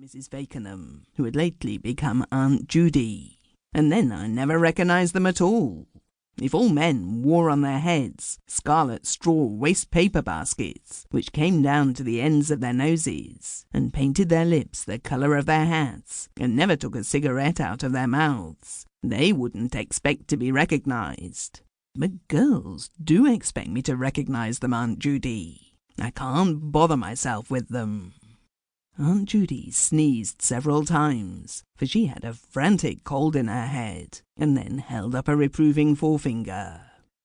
Mrs. Fakenham, who had lately become Aunt Judy, and then I never recognised them at all. If all men wore on their heads scarlet straw waste-paper baskets, which came down to the ends of their noses, and painted their lips the colour of their hats, and never took a cigarette out of their mouths, they wouldn't expect to be recognised. But girls do expect me to recognise them, Aunt Judy. I can't bother myself with them." Aunt Judy sneezed several times, for she had a frantic cold in her head, and then held up a reproving forefinger.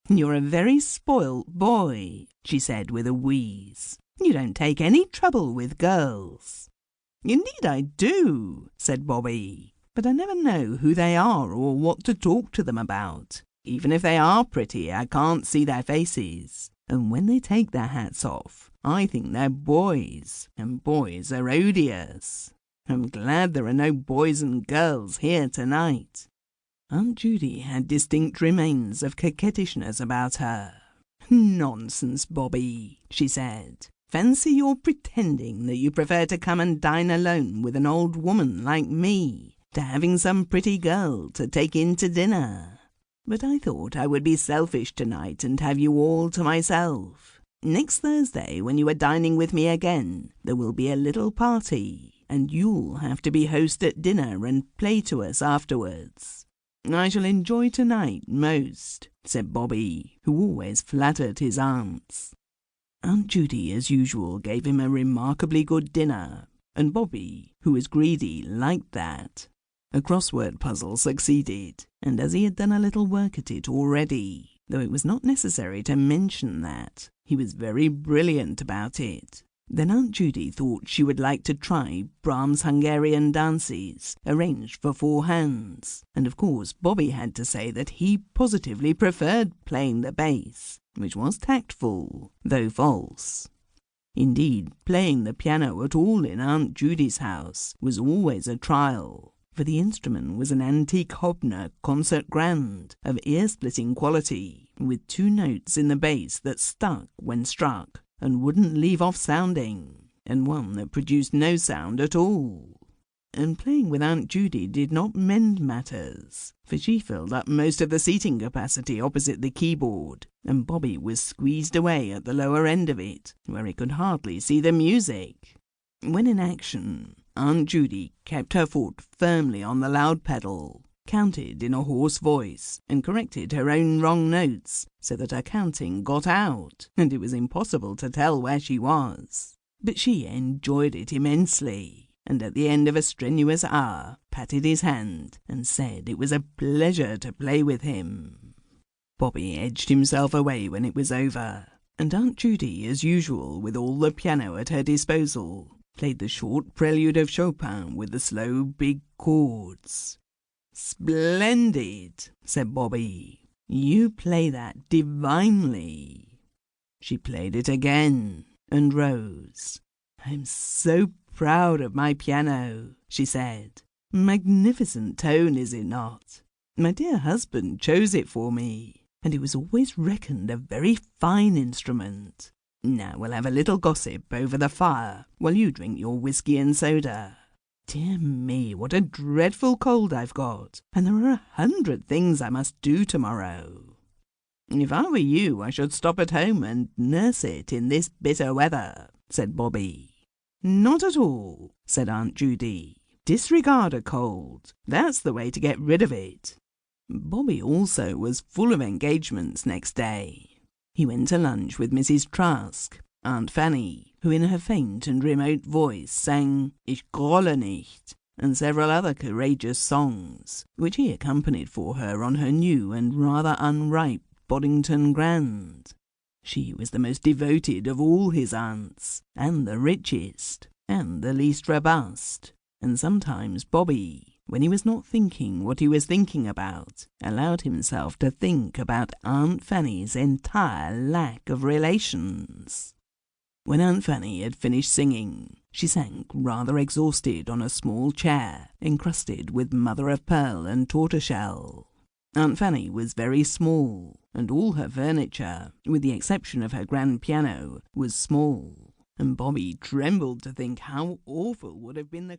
"You're a very spoilt boy," she said with a wheeze. "You don't take any trouble with girls." "Indeed I do," said Bobby, "but I never know who they are or what to talk to them about. Even if they are pretty, I can't see their faces. And when they take their hats off, I think they're boys, and boys are odious. I'm glad there are no boys and girls here tonight." Aunt Judy had distinct remains of coquettishness about her. "Nonsense, Bobby," she said. "Fancy your pretending that you prefer to come and dine alone with an old woman like me, to having some pretty girl to take in to dinner. But I thought I would be selfish tonight and have you all to myself. Next Thursday, when you are dining with me again, there will be a little party, and you'll have to be host at dinner and play to us afterwards." "I shall enjoy tonight most," said Bobby, who always flattered his aunts. Aunt Judy, as usual, gave him a remarkably good dinner, and Bobby, who was greedy, liked that. A crossword puzzle succeeded, and as he had done a little work at it already, though it was not necessary to mention that, he was very brilliant about it. Then Aunt Judy thought she would like to try Brahms' Hungarian dances, arranged for 4 hands, and of course Bobby had to say that he positively preferred playing the bass, which was tactful, though false. Indeed, playing the piano at all in Aunt Judy's house was always a trial, for the instrument was an antique Hobner concert grand of ear-splitting quality, with 2 notes in the bass that stuck when struck and wouldn't leave off sounding, and one that produced no sound at all. And playing with Aunt Judy did not mend matters, for she filled up most of the seating capacity opposite the keyboard, and Bobby was squeezed away at the lower end of it, where he could hardly see the music. When in action, Aunt Judy kept her foot firmly on the loud pedal, counted in a hoarse voice, and corrected her own wrong notes, so that her counting got out, and it was impossible to tell where she was. But she enjoyed it immensely, and at the end of a strenuous hour patted his hand and said it was a pleasure to play with him. Bobby edged himself away when it was over, and Aunt Judy, as usual, with all the piano at her disposal, played the short prelude of Chopin with the slow big chords. "Splendid," said Bobby. "You play that divinely." She played it again, and rose. "I'm so proud of my piano," she said. "Magnificent tone, is it not? My dear husband chose it for me, and it was always reckoned a very fine instrument. Now we'll have a little gossip over the fire while you drink your whiskey and soda. Dear me, what a dreadful cold I've got, and there are 100 things I must do tomorrow. If I were you, I should stop at home and nurse it in this bitter weather," said Bobby. "Not at all," said Aunt Judy. "Disregard a cold. That's the way to get rid of it." Bobby also was full of engagements next day. He went to lunch with Mrs. Trask, Aunt Fanny, who in her faint and remote voice sang Ich grolle nicht, and several other courageous songs, which he accompanied for her on her new and rather unripe Boddington Grand. She was the most devoted of all his aunts, and the richest, and the least robust, and sometimes Bobby, when he was not thinking what he was thinking about, allowed himself to think about Aunt Fanny's entire lack of relations. When Aunt Fanny had finished singing, she sank rather exhausted on a small chair encrusted with mother-of-pearl and tortoiseshell. Aunt Fanny was very small, and all her furniture, with the exception of her grand piano, was small, and Bobby trembled to think how awful would have been the